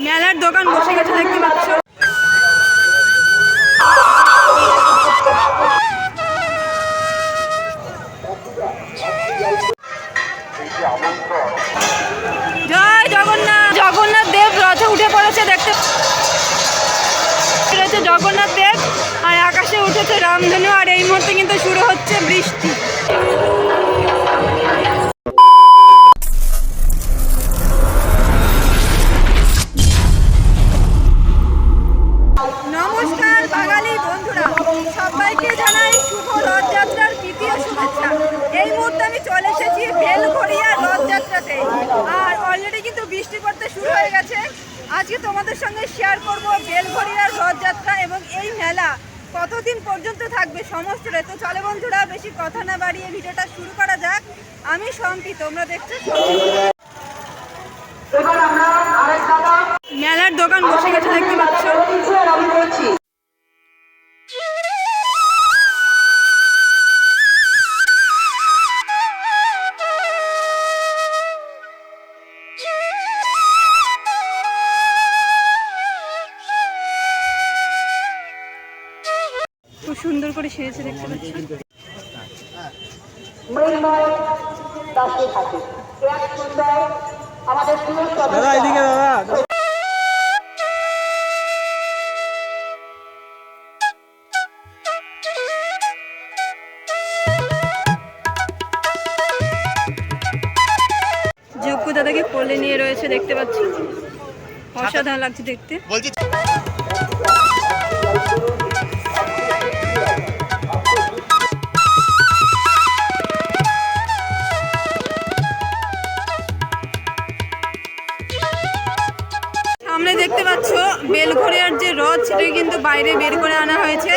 মেলার দোকান বসে গেছে দেখতে পাচ্ছ। জয় জগন্নাথ। জগন্নাথ দেব রথে উঠে পড়েছে দেখতে রয়েছে জগন্নাথ দেব, আর আকাশে উঠেছে রামধনু, আর এই মুহূর্তে কিন্তু শুরু হচ্ছে বৃষ্টি। নমস্কার বাঙালি বন্ধুরা, সবাইকে জানাই শুভ রথযাত্রার তৃতীয় শুভেচ্ছা। এই মুহূর্তে আমি চলে এসেছি বেলঘড়িয়া রথযাত্রাতে, আর অলরেডি কিন্তু বৃষ্টি পড়তে শুরু হয়ে গেছে। আজকে তোমাদের সঙ্গে শেয়ার করব বেলঘড়িয়ার রথযাত্রা এবং এই মেলা কতদিন পর্যন্ত থাকবে সমস্তটা। তো চলে বন্ধুরা, বেশি কথা না বাড়িয়ে ভিডিওটা শুরু করা যাক। আমি শম্পি, তোমরা দেখছো মেলার দোকান বসে গেছে দেখতে পাচ্ছ। খুব সুন্দর করে সেরেছে দেখতে পাচ্ছ। দাদা এদিকে দাদা। যোগ্য দাদাকে কোলে নিয়ে রয়েছে দেখতে পাচ্ছি, অসাধারণ লাগছে দেখতে। সামনে দেখতে পাচ্ছ বেলঘড়িয়ার যে রথ, সেটাকে কিন্তু বাইরে বের করে আনা হয়েছে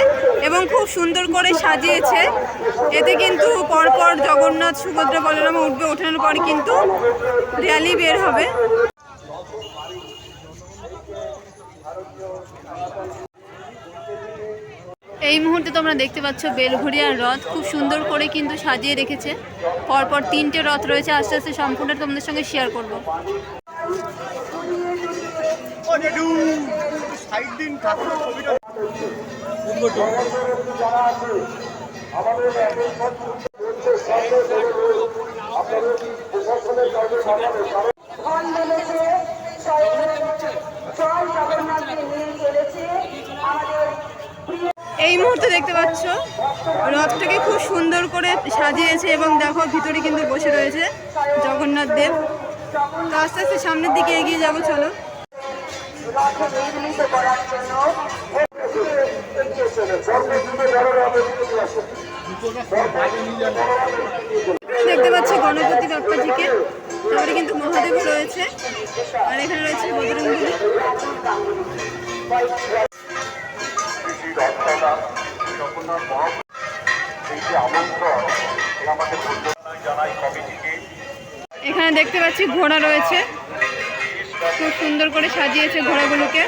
এবং খুব সুন্দর করে সাজিয়েছে। এতে কিন্তু পরপর জগন্নাথ, সুভদ্রা, বলরাম উঠবে, ওঠানোর পর কিন্তু র্যালি বের হবে। এই মুহূর্তে তোমরা দেখতে পাচ্ছ বেলঘড়িয়ার রথ খুব সুন্দর করে কিন্তু সাজিয়ে রেখেছে। পরপর 3টে রথ রয়েছে, আস্তে আস্তে সম্পূর্ণ তোমাদের সঙ্গে শেয়ার করব। এই মুহূর্তে দেখতে পাচ্ছ রথটাকে খুব সুন্দর করে সাজিয়েছে এবং দেখো ভিতরে কিন্তু বসে রয়েছে জগন্নাথ দেব। তো আস্তে আস্তে সামনের দিকে এগিয়ে যাবো, চলো। দেখতে পাচ্ছি গণপতি বাপ্পাজিকে, তারপরে কিন্তু মহাদেব রয়েছে, আর এখানে রয়েছে বজরংবলী। এখানে দেখতে পাচ্ছি ঘোড়া রয়েছে, খুব সুন্দর করে সাজিয়েছে ঘোড়াগুলোকে।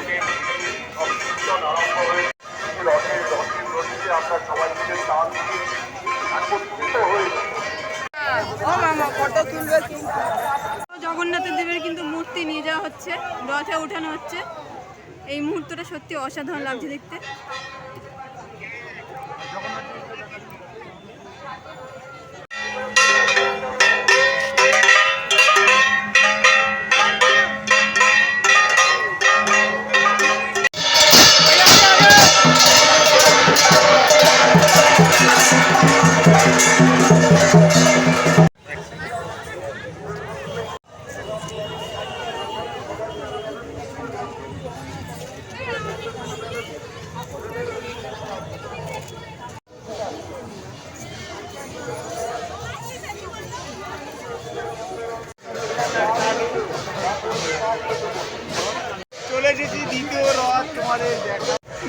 জগন্নাথ দেবের কিন্তু মূর্তি নিয়ে যাওয়া হচ্ছে, রথে উঠানো হচ্ছে। এই মুহূর্তটা সত্যি অসাধারণ লাগছে দেখতে।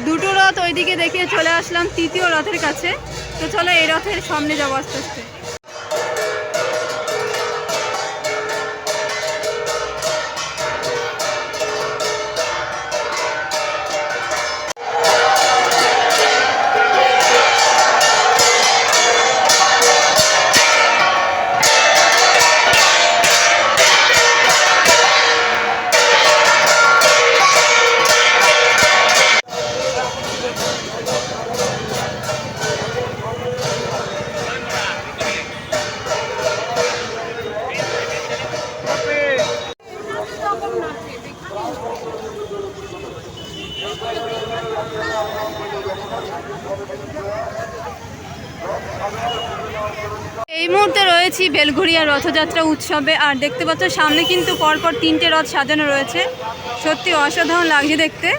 দুটো রথ ওইদিকে দেখিয়ে চলে আসলাম তৃতীয় রথের কাছে। তো চলো এই রথের সামনে যাবো আস্তে আস্তে। এই মুহূর্তে রয়েছি বেলঘরিয়া রথযাত্রা উৎসবে। আর দেখতে পাচ্ছ সামনে কিন্তু পরপর 3টে রথ সাজানো রয়েছে, সত্যি অসাধারণ লাগছে দেখতে।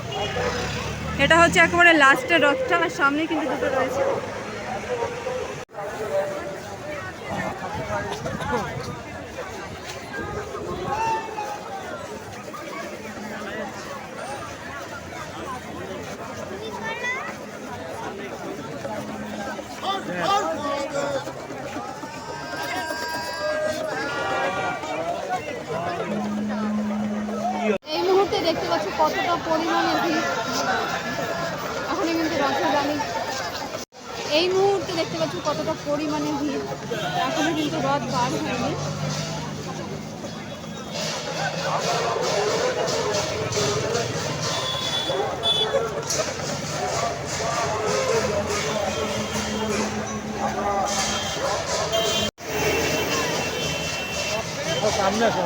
এটা হচ্ছে একেবারে লাস্টের রথটা, আর সামনে কিন্তু দুটো রয়েছে। এই মুহূর্তে দেখতে পাচ্ছ কতটা পরিমাণে ভিড়। এখনো কিন্তু রথের গাড়ি, এই মুহূর্তে দেখতে পাচ্ছ কতটা পরিমাণে ভিড়, এখনো কিন্তু রথ বার হয়নি। সামনে আসো,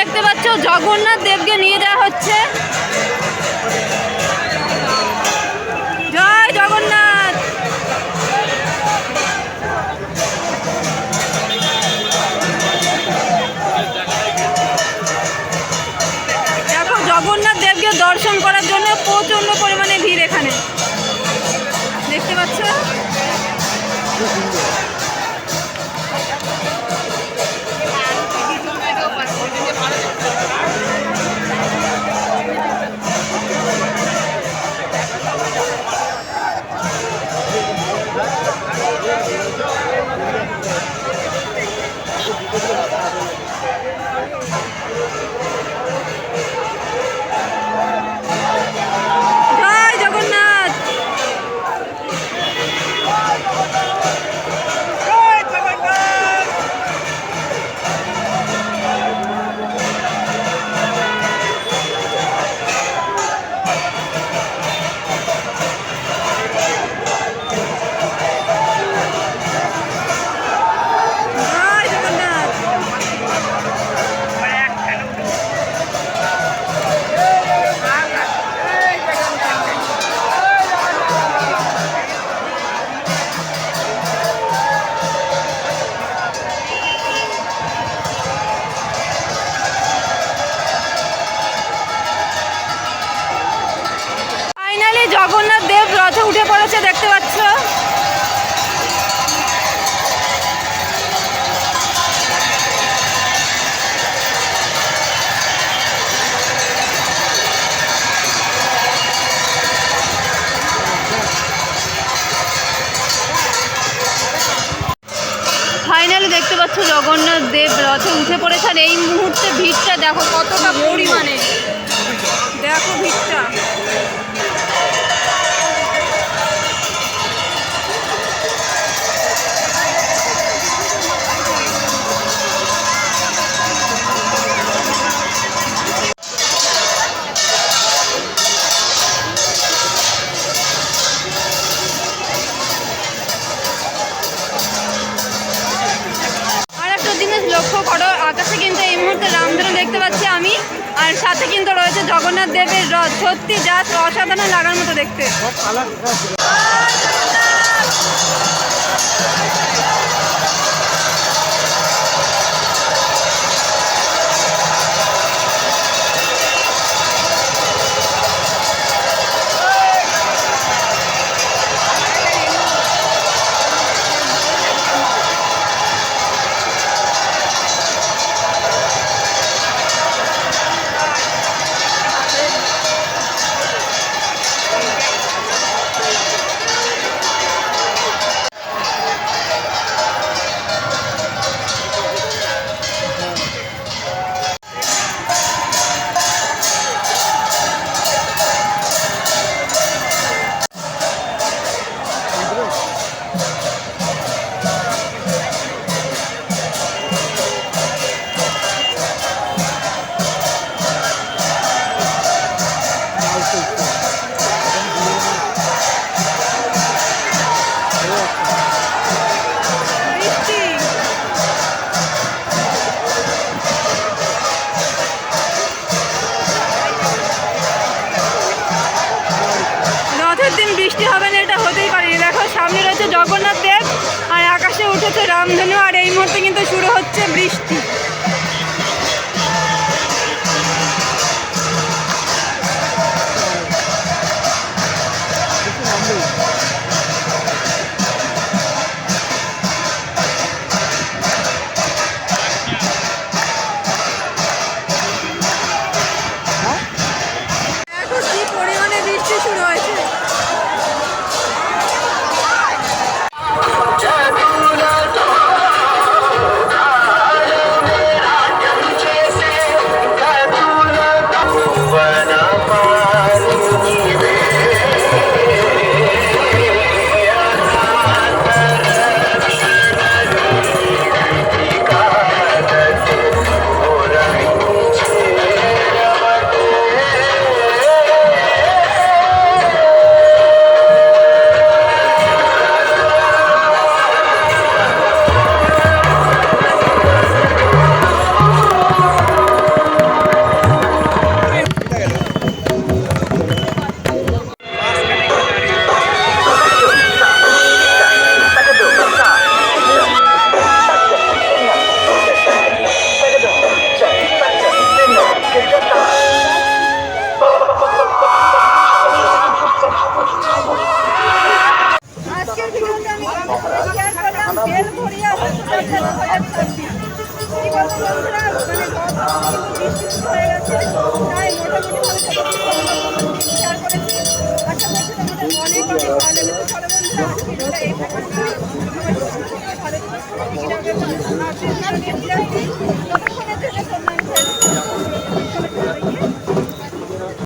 দেখতে পাচ্ছ জগন্নাথ দেবকে নিয়ে যাওয়া হচ্ছে। জয় জগন্নাথ। দেখো জগন্নাথ দেবকে দর্শন করার জন্য প্রচন্ড পরিমাণে ভিড় এখানে, দেখতে পাচ্ছ। জয় জগন্নাথ। জগন্নাথ দেব রথে উঠে পড়েছে, দেখতে পাচ্ছ। ফাইনালি দেখতে পাচ্ছ জগন্নাথ দেব রথে উঠে পড়েছেন। এই মুহূর্তে ভিড়টা দেখো কতটা পরিমাণে, দেখো ভিড়টা। লক্ষ্য করো, আকাশে কিন্তু এই মুহূর্তে রামধনু দেখতে পাচ্ছি আমি, আর সাথে কিন্তু রয়েছে জগন্নাথ দেবের রথ। সত্যি জাস্ট অসাধারণ লাগার মতো দেখতে। জগন্নাথ দেব আর আকাশে উঠেছে রামধনু আর এই মুহূর্তে কিন্তু শুরু হচ্ছে বৃষ্টি। এখন কি পরিমাণে বৃষ্টি শুরু হয়েছে। আজকের ভিডিওতে আমি শেয়ার করলাম বেলঘরিয়া রথযাত্রা 2026। কি বলবো বন্ধুরা, মানে বৃষ্টি শুরু হয়ে গেছে, তাই মোটামুটিভাবে শেয়ার করেছি। আশা করছি তোমাদের অনেক অনেক ভালো লেগেছে। চলো বন্ধুরা, আজকের ভিডিওটা এই পর্যন্ত। ভালো থাকবে, ভালো থাকবে, আর